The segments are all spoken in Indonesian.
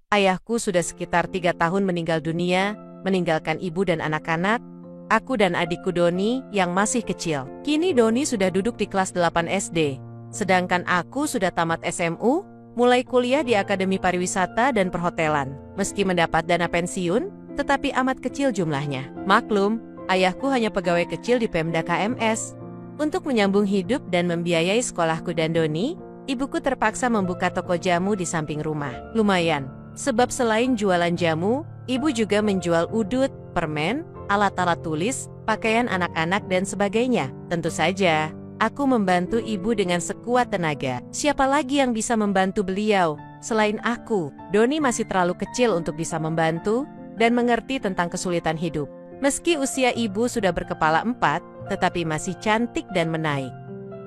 ayahku sudah sekitar 3 tahun meninggal dunia, meninggalkan ibu dan anak-anak, aku dan adikku Doni yang masih kecil. Kini Doni sudah duduk di kelas 8 SD, sedangkan aku sudah tamat SMU, mulai kuliah di Akademi Pariwisata dan Perhotelan. Meski mendapat dana pensiun, tetapi amat kecil jumlahnya. Maklum, ayahku hanya pegawai kecil di Pemda KMS. Untuk menyambung hidup dan membiayai sekolahku dan Doni, ibuku terpaksa membuka toko jamu di samping rumah. Lumayan, sebab selain jualan jamu, ibu juga menjual udut, permen, alat-alat tulis, pakaian anak-anak dan sebagainya. Tentu saja, aku membantu ibu dengan sekuat tenaga. Siapa lagi yang bisa membantu beliau selain aku? Doni masih terlalu kecil untuk bisa membantu dan mengerti tentang kesulitan hidup. Meski usia ibu sudah berkepala 4, tetapi masih cantik dan menaik.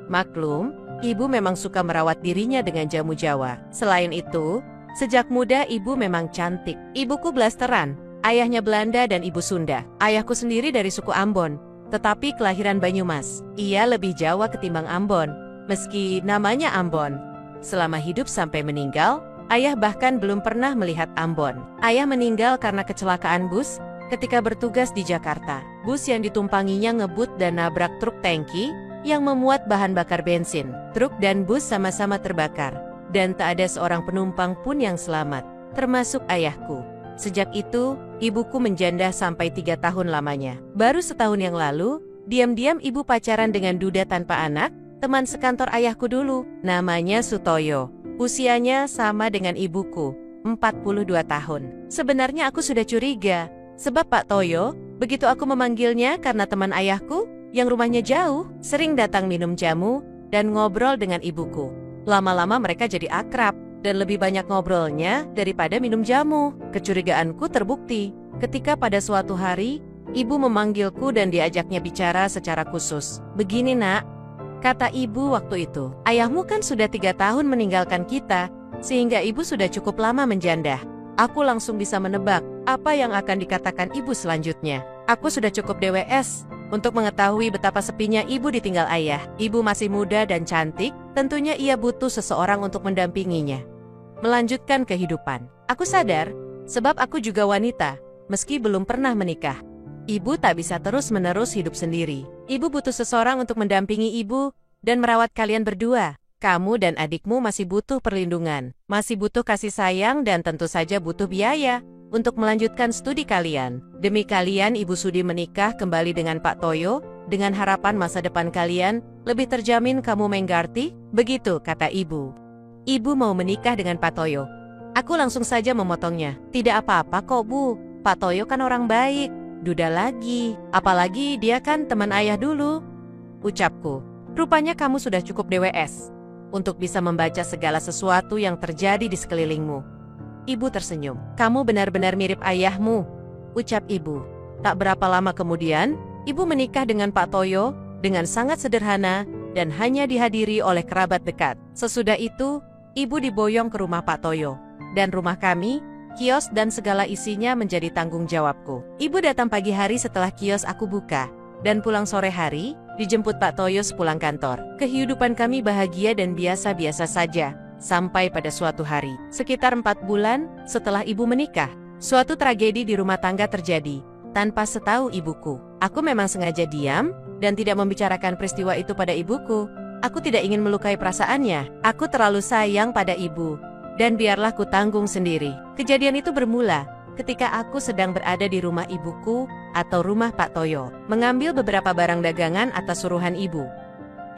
Maklum, ibu memang suka merawat dirinya dengan jamu Jawa. Selain itu, sejak muda ibu memang cantik. Ibuku blasteran, ayahnya Belanda dan ibu Sunda. Ayahku sendiri dari suku Ambon, tetapi kelahiran Banyumas. Ia lebih Jawa ketimbang Ambon, meski namanya Ambon. Selama hidup sampai meninggal, ayah bahkan belum pernah melihat Ambon. Ayah meninggal karena kecelakaan bus ketika bertugas di Jakarta. Bus yang ditumpanginya ngebut dan nabrak truk tangki yang memuat bahan bakar bensin. Truk dan bus sama-sama terbakar, dan tak ada seorang penumpang pun yang selamat, termasuk ayahku. Sejak itu, ibuku menjanda sampai 3 tahun lamanya. Baru setahun yang lalu, diam-diam ibu pacaran dengan duda tanpa anak, teman sekantor ayahku dulu. Namanya Sutoyo. Usianya sama dengan ibuku, 42 tahun. Sebenarnya aku sudah curiga, sebab Pak Toyo, begitu aku memanggilnya karena teman ayahku, yang rumahnya jauh, sering datang minum jamu dan ngobrol dengan ibuku. Lama-lama mereka jadi akrab, dan lebih banyak ngobrolnya daripada minum jamu. Kecurigaanku terbukti, ketika pada suatu hari, ibu memanggilku dan diajaknya bicara secara khusus. "Begini nak," kata ibu waktu itu, "ayahmu kan sudah 3 tahun meninggalkan kita, sehingga ibu sudah cukup lama menjanda." Aku langsung bisa menebak apa yang akan dikatakan ibu selanjutnya. Aku sudah cukup DWS untuk mengetahui betapa sepinya ibu ditinggal ayah. Ibu masih muda dan cantik, tentunya ia butuh seseorang untuk mendampinginya melanjutkan kehidupan. Aku sadar, sebab aku juga wanita, meski belum pernah menikah. Ibu tak bisa terus-menerus hidup sendiri. Ibu butuh seseorang untuk mendampingi ibu dan merawat kalian berdua. Kamu dan adikmu masih butuh perlindungan, masih butuh kasih sayang, dan tentu saja butuh biaya untuk melanjutkan studi kalian. Demi kalian, Ibu sudi menikah kembali dengan Pak Toyo, dengan harapan masa depan kalian lebih terjamin. Kamu menggarti? Begitu kata ibu. Ibu mau menikah dengan Pak Toyo. Aku langsung saja memotongnya. Tidak apa-apa kok Bu, Pak Toyo kan orang baik. Duda lagi, apalagi dia kan teman ayah dulu, ucapku. Rupanya kamu sudah cukup DWS untuk bisa membaca segala sesuatu yang terjadi di sekelilingmu. Ibu tersenyum. Kamu benar-benar mirip ayahmu, ucap ibu. Tak berapa lama kemudian, ibu menikah dengan Pak Toyo dengan sangat sederhana dan hanya dihadiri oleh kerabat dekat. Sesudah itu, ibu diboyong ke rumah Pak Toyo, dan rumah kami, kios dan segala isinya menjadi tanggung jawabku. Ibu datang pagi hari setelah kios aku buka, dan pulang sore hari, dijemput Pak Toyo sepulang kantor. Kehidupan kami bahagia dan biasa-biasa saja, sampai pada suatu hari, sekitar 4 bulan setelah ibu menikah, suatu tragedi di rumah tangga terjadi, tanpa setahu ibuku. Aku memang sengaja diam, dan tidak membicarakan peristiwa itu pada ibuku. Aku tidak ingin melukai perasaannya. Aku terlalu sayang pada ibu, dan biarlah ku tanggung sendiri. Kejadian itu bermula ketika aku sedang berada di rumah ibuku atau rumah Pak Toyo, mengambil beberapa barang dagangan atas suruhan ibu.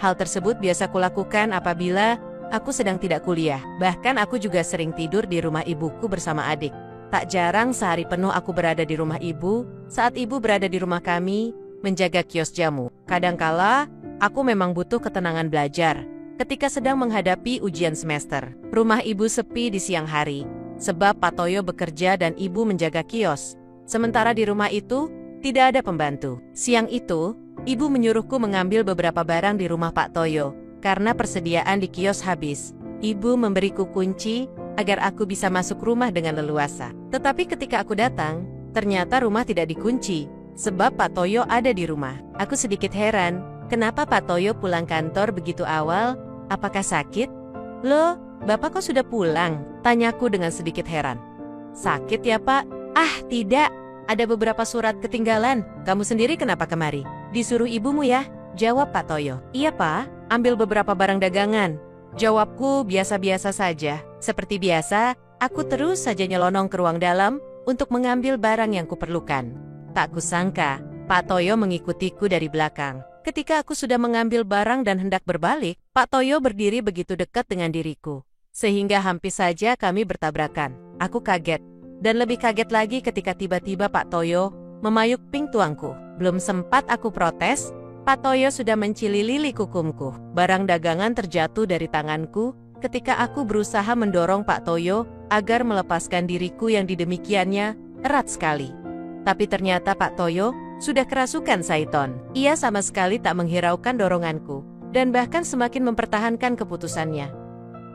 Hal tersebut biasa kulakukan apabila aku sedang tidak kuliah. Bahkan aku juga sering tidur di rumah ibuku bersama adik. Tak jarang sehari penuh aku berada di rumah ibu, saat ibu berada di rumah kami, menjaga kios jamu. Kadangkala, aku memang butuh ketenangan belajar ketika sedang menghadapi ujian semester. Rumah ibu sepi di siang hari, sebab Pak Toyo bekerja dan ibu menjaga kios. Sementara di rumah itu, tidak ada pembantu. Siang itu, ibu menyuruhku mengambil beberapa barang di rumah Pak Toyo, karena persediaan di kios habis. Ibu memberiku kunci, agar aku bisa masuk rumah dengan leluasa. Tetapi ketika aku datang, ternyata rumah tidak dikunci, sebab Pak Toyo ada di rumah. Aku sedikit heran, kenapa Pak Toyo pulang kantor begitu awal? Apakah sakit? Loh, Bapak kok sudah pulang? Tanyaku dengan sedikit heran. Sakit ya, Pak? Ah, tidak. Ada beberapa surat ketinggalan. Kamu sendiri kenapa kemari? Disuruh ibumu ya? Jawab Pak Toyo. Iya, Pak. Ambil beberapa barang dagangan. Jawabku biasa-biasa saja. Seperti biasa, aku terus saja nyelonong ke ruang dalam untuk mengambil barang yang kuperlukan. Tak kusangka, Pak Toyo mengikutiku dari belakang. Ketika aku sudah mengambil barang dan hendak berbalik, Pak Toyo berdiri begitu dekat dengan diriku. Sehingga hampir saja kami bertabrakan. Aku kaget. Dan lebih kaget lagi ketika tiba-tiba Pak Toyo memayuk ping tuangku. Belum sempat aku protes, Pak Toyo sudah mencilili kukumku. Barang dagangan terjatuh dari tanganku ketika aku berusaha mendorong Pak Toyo agar melepaskan diriku yang didemikiannya erat sekali. Tapi ternyata Pak Toyo sudah kerasukan Saiton. Ia sama sekali tak menghiraukan doronganku dan bahkan semakin mempertahankan keputusannya.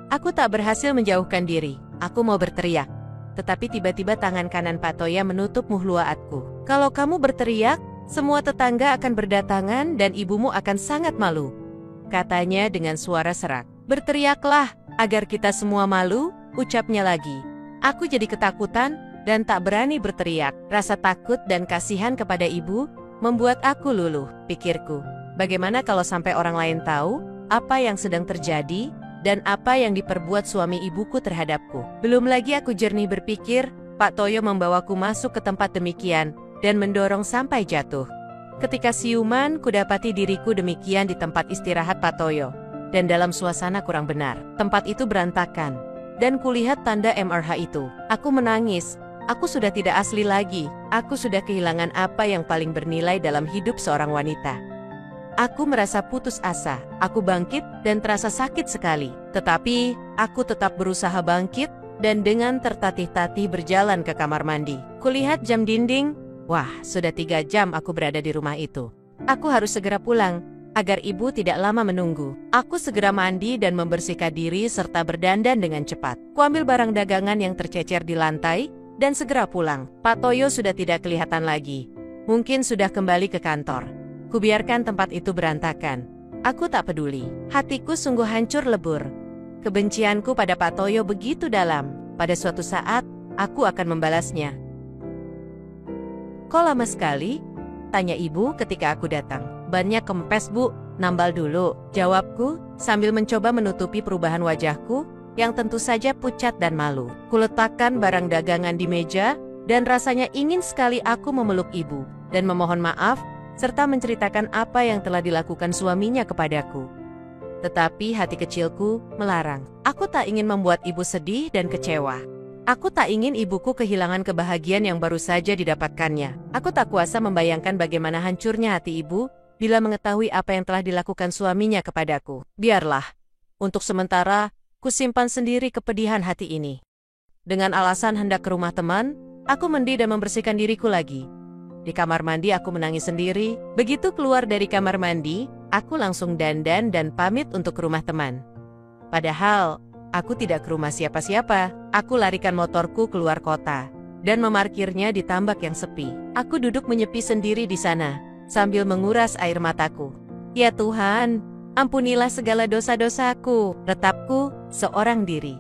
Aku tak berhasil menjauhkan diri. Aku mau berteriak. Tetapi tiba-tiba tangan kanan Pak Toyo menutup muhluaatku. Kalau kamu berteriak, semua tetangga akan berdatangan dan ibumu akan sangat malu. Katanya dengan suara serak. Berteriaklah, agar kita semua malu, ucapnya lagi. Aku jadi ketakutan dan tak berani berteriak. Rasa takut dan kasihan kepada ibu membuat aku luluh, pikirku. Bagaimana kalau sampai orang lain tahu apa yang sedang terjadi dan apa yang diperbuat suami ibuku terhadapku. Belum lagi aku jernih berpikir, Pak Toyo membawaku masuk ke tempat demikian dan mendorong sampai jatuh. Ketika siuman, kudapati diriku demikian di tempat istirahat Pak Toyo. Dan dalam suasana kurang benar. Tempat itu berantakan. Dan kulihat tanda MRH itu. Aku menangis. Aku sudah tidak asli lagi. Aku sudah kehilangan apa yang paling bernilai dalam hidup seorang wanita. Aku merasa putus asa. Aku bangkit dan terasa sakit sekali. Tetapi, aku tetap berusaha bangkit dan dengan tertatih-tatih berjalan ke kamar mandi. Kulihat jam dinding. Wah, sudah 3 jam aku berada di rumah itu. Aku harus segera pulang, agar ibu tidak lama menunggu. Aku segera mandi dan membersihkan diri serta berdandan dengan cepat. Kuambil barang dagangan yang tercecer di lantai, dan segera pulang. Pak Toyo sudah tidak kelihatan lagi. Mungkin sudah kembali ke kantor. Kubiarkan tempat itu berantakan. Aku tak peduli. Hatiku sungguh hancur lebur. Kebencianku pada Pak Toyo begitu dalam. Pada suatu saat, aku akan membalasnya. Kok lama sekali? Tanya ibu ketika aku datang. Bannya kempes, Bu. Nambal dulu. Jawabku, sambil mencoba menutupi perubahan wajahku, yang tentu saja pucat dan malu. Kuletakkan barang dagangan di meja, dan rasanya ingin sekali aku memeluk ibu, dan memohon maaf, serta menceritakan apa yang telah dilakukan suaminya kepadaku. Tetapi hati kecilku melarang. Aku tak ingin membuat ibu sedih dan kecewa. Aku tak ingin ibuku kehilangan kebahagiaan yang baru saja didapatkannya. Aku tak kuasa membayangkan bagaimana hancurnya hati ibu bila mengetahui apa yang telah dilakukan suaminya kepadaku. Biarlah, untuk sementara, kusimpan sendiri kepedihan hati ini. Dengan alasan hendak ke rumah teman, aku mandi dan membersihkan diriku lagi. Di kamar mandi aku menangis sendiri. Begitu keluar dari kamar mandi, aku langsung dandan dan pamit untuk ke rumah teman. Padahal, aku tidak ke rumah siapa-siapa. Aku larikan motorku keluar kota dan memarkirnya di tambak yang sepi. Aku duduk menyepi sendiri di sana sambil menguras air mataku. Ya Tuhan, ampunilah segala dosa-dosaku, retapku seorang diri.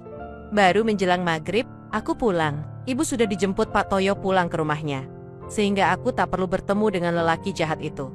Baru menjelang maghrib, aku pulang. Ibu sudah dijemput Pak Toyo pulang ke rumahnya, sehingga aku tak perlu bertemu dengan lelaki jahat itu.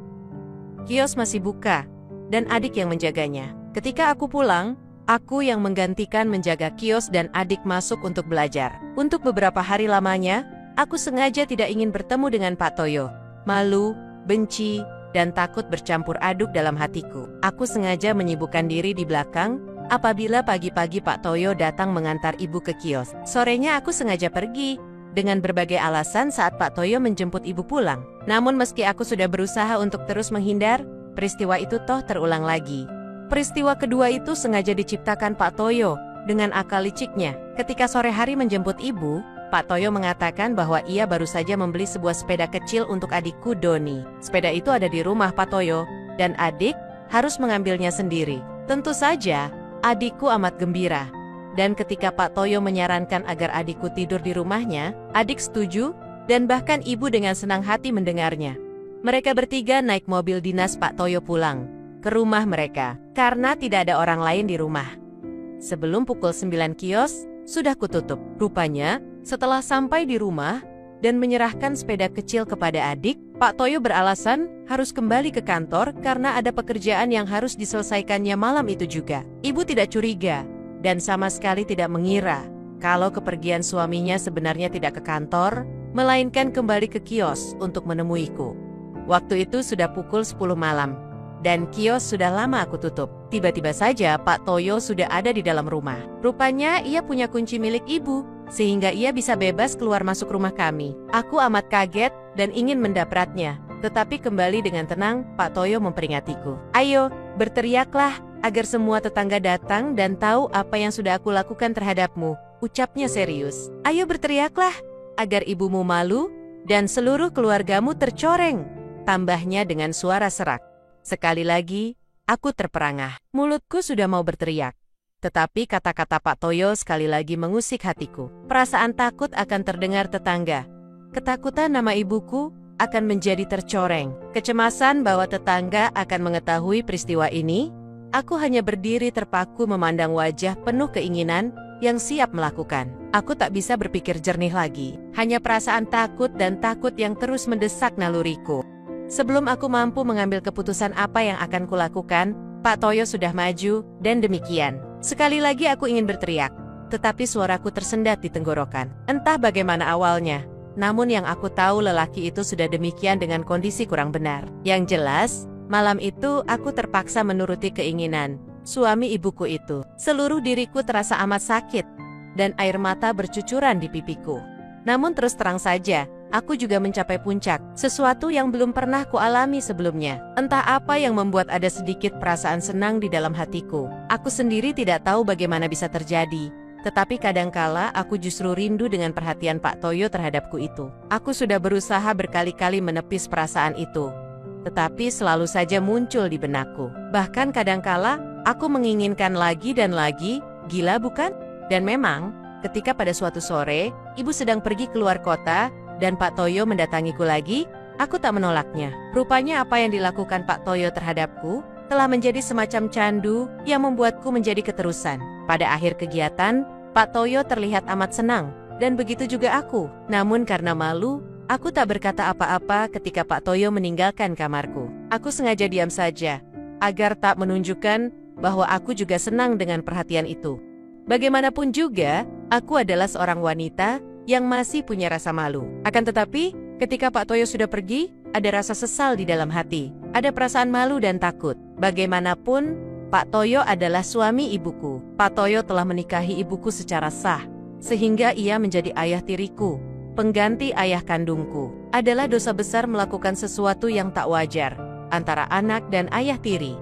Kios masih buka dan adik yang menjaganya. Ketika aku pulang, aku yang menggantikan menjaga kios dan adik masuk untuk belajar. Untuk beberapa hari lamanya, aku sengaja tidak ingin bertemu dengan Pak Toyo. Malu, benci, dan takut bercampur aduk dalam hatiku. Aku sengaja menyibukkan diri di belakang apabila pagi-pagi Pak Toyo datang mengantar ibu ke kios. Sorenya aku sengaja pergi dengan berbagai alasan saat Pak Toyo menjemput ibu pulang. Namun meski aku sudah berusaha untuk terus menghindar, peristiwa itu toh terulang lagi. Peristiwa kedua itu sengaja diciptakan Pak Toyo dengan akal liciknya. Ketika sore hari menjemput ibu, Pak Toyo mengatakan bahwa ia baru saja membeli sebuah sepeda kecil untuk adikku Doni. Sepeda itu ada di rumah Pak Toyo, dan adik harus mengambilnya sendiri. Tentu saja, adikku amat gembira. Dan ketika Pak Toyo menyarankan agar adikku tidur di rumahnya, adik setuju, dan bahkan ibu dengan senang hati mendengarnya. Mereka bertiga naik mobil dinas Pak Toyo pulang ke rumah mereka, karena tidak ada orang lain di rumah. Sebelum pukul 9 kios sudah kututup. Rupanya, Setelah sampai di rumah dan menyerahkan sepeda kecil kepada adik, Pak Toyo beralasan harus kembali ke kantor karena ada pekerjaan yang harus diselesaikannya malam itu juga. Ibu tidak curiga dan sama sekali tidak mengira kalau kepergian suaminya sebenarnya tidak ke kantor, melainkan kembali ke kios untuk menemuiku. Waktu itu sudah pukul 10 malam, dan kios sudah lama aku tutup. Tiba-tiba saja Pak Toyo sudah ada di dalam rumah. Rupanya ia punya kunci milik ibu, sehingga ia bisa bebas keluar masuk rumah kami. Aku amat kaget dan ingin mendapratnya, tetapi kembali dengan tenang Pak Toyo memperingatiku. Ayo, berteriaklah agar semua tetangga datang dan tahu apa yang sudah aku lakukan terhadapmu, ucapnya serius. Ayo berteriaklah agar ibumu malu dan seluruh keluargamu tercoreng, tambahnya dengan suara serak. Sekali lagi, aku terperangah. Mulutku sudah mau berteriak. Tetapi kata-kata Pak Toyo sekali lagi mengusik hatiku. Perasaan takut akan terdengar tetangga. Ketakutan nama ibuku akan menjadi tercoreng. Kecemasan bahwa tetangga akan mengetahui peristiwa ini. Aku hanya berdiri terpaku memandang wajah penuh keinginan yang siap melakukan. Aku tak bisa berpikir jernih lagi. Hanya perasaan takut dan takut yang terus mendesak naluriku. Sebelum aku mampu mengambil keputusan apa yang akan kulakukan, Pak Toyo sudah maju, dan demikian. Sekali lagi aku ingin berteriak, tetapi suaraku tersendat di tenggorokan. Entah bagaimana awalnya, namun yang aku tahu lelaki itu sudah demikian dengan kondisi kurang benar. Yang jelas, malam itu aku terpaksa menuruti keinginan suami ibuku itu. Seluruh diriku terasa amat sakit, dan air mata bercucuran di pipiku. Namun terus terang saja, aku juga mencapai puncak, sesuatu yang belum pernah kualami sebelumnya. Entah apa yang membuat ada sedikit perasaan senang di dalam hatiku. Aku sendiri tidak tahu bagaimana bisa terjadi, tetapi kadangkala aku justru rindu dengan perhatian Pak Toyo terhadapku itu. Aku sudah berusaha berkali-kali menepis perasaan itu, tetapi selalu saja muncul di benakku. Bahkan kadangkala, aku menginginkan lagi dan lagi, gila bukan? Dan memang, ketika pada suatu sore, ibu sedang pergi keluar kota, dan Pak Toyo mendatangiku lagi, aku tak menolaknya. Rupanya apa yang dilakukan Pak Toyo terhadapku telah menjadi semacam candu yang membuatku menjadi keterusan. Pada akhir kegiatan, Pak Toyo terlihat amat senang, dan begitu juga aku. Namun karena malu, aku tak berkata apa-apa ketika Pak Toyo meninggalkan kamarku. Aku sengaja diam saja, agar tak menunjukkan bahwa aku juga senang dengan perhatian itu. Bagaimanapun juga, aku adalah seorang wanita yang masih punya rasa malu. Akan tetapi, ketika Pak Toyo sudah pergi, ada rasa sesal di dalam hati. Ada perasaan malu dan takut. Bagaimanapun, Pak Toyo adalah suami ibuku. Pak Toyo telah menikahi ibuku secara sah, sehingga ia menjadi ayah tiriku, pengganti ayah kandungku. Adalah dosa besar melakukan sesuatu yang tak wajar antara anak dan ayah tiri.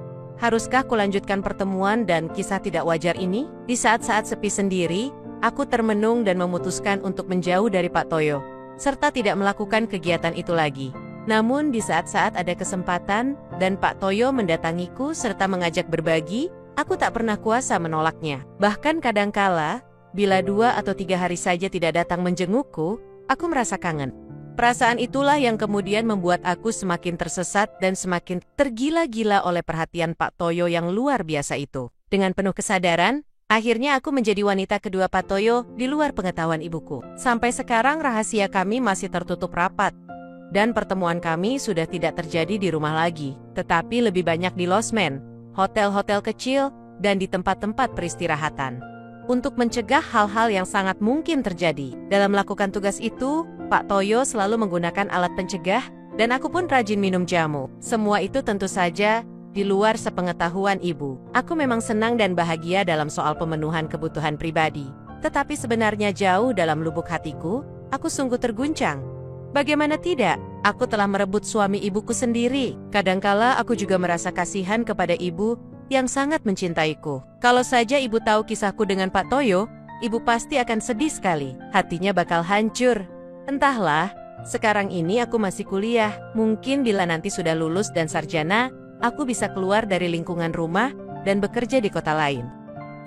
Haruskah kulanjutkan pertemuan dan kisah tidak wajar ini? Di saat-saat sepi sendiri, aku termenung dan memutuskan untuk menjauh dari Pak Toyo, serta tidak melakukan kegiatan itu lagi. Namun di saat-saat ada kesempatan dan Pak Toyo mendatangiku serta mengajak berbagi, aku tak pernah kuasa menolaknya. Bahkan kadangkala, bila 2 atau 3 hari saja tidak datang menjengukku, aku merasa kangen. Perasaan itulah yang kemudian membuat aku semakin tersesat dan semakin tergila-gila oleh perhatian Pak Toyo yang luar biasa itu. Dengan penuh kesadaran, akhirnya aku menjadi wanita kedua Pak Toyo di luar pengetahuan ibuku. Sampai sekarang rahasia kami masih tertutup rapat, dan pertemuan kami sudah tidak terjadi di rumah lagi, tetapi lebih banyak di losmen, hotel-hotel kecil, dan di tempat-tempat peristirahatan. Untuk mencegah hal-hal yang sangat mungkin terjadi. Dalam melakukan tugas itu, Pak Toyo selalu menggunakan alat pencegah, dan aku pun rajin minum jamu. Semua itu tentu saja di luar sepengetahuan ibu. Aku memang senang dan bahagia dalam soal pemenuhan kebutuhan pribadi. Tetapi sebenarnya jauh dalam lubuk hatiku, aku sungguh terguncang. Bagaimana tidak, aku telah merebut suami ibuku sendiri. Kadangkala aku juga merasa kasihan kepada ibu yang sangat mencintaiku. Kalau saja ibu tahu kisahku dengan Pak Toyo, ibu pasti akan sedih sekali. Hatinya bakal hancur. Entahlah, sekarang ini aku masih kuliah. Mungkin bila nanti sudah lulus dan sarjana, aku bisa keluar dari lingkungan rumah dan bekerja di kota lain.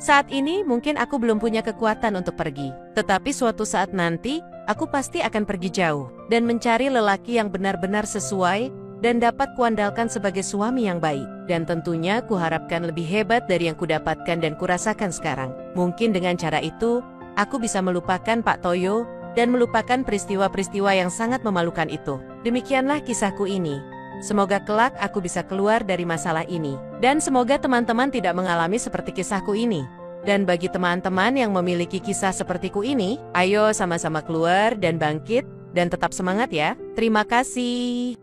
Saat ini mungkin aku belum punya kekuatan untuk pergi. Tetapi suatu saat nanti, aku pasti akan pergi jauh dan mencari lelaki yang benar-benar sesuai dan dapat kuandalkan sebagai suami yang baik. Dan tentunya kuharapkan lebih hebat dari yang kudapatkan dan kurasakan sekarang. Mungkin dengan cara itu, aku bisa melupakan Pak Toyo dan melupakan peristiwa-peristiwa yang sangat memalukan itu. Demikianlah kisahku ini. Semoga kelak aku bisa keluar dari masalah ini. Dan semoga teman-teman tidak mengalami seperti kisahku ini. Dan bagi teman-teman yang memiliki kisah sepertiku ini, ayo sama-sama keluar dan bangkit, dan tetap semangat ya. Terima kasih.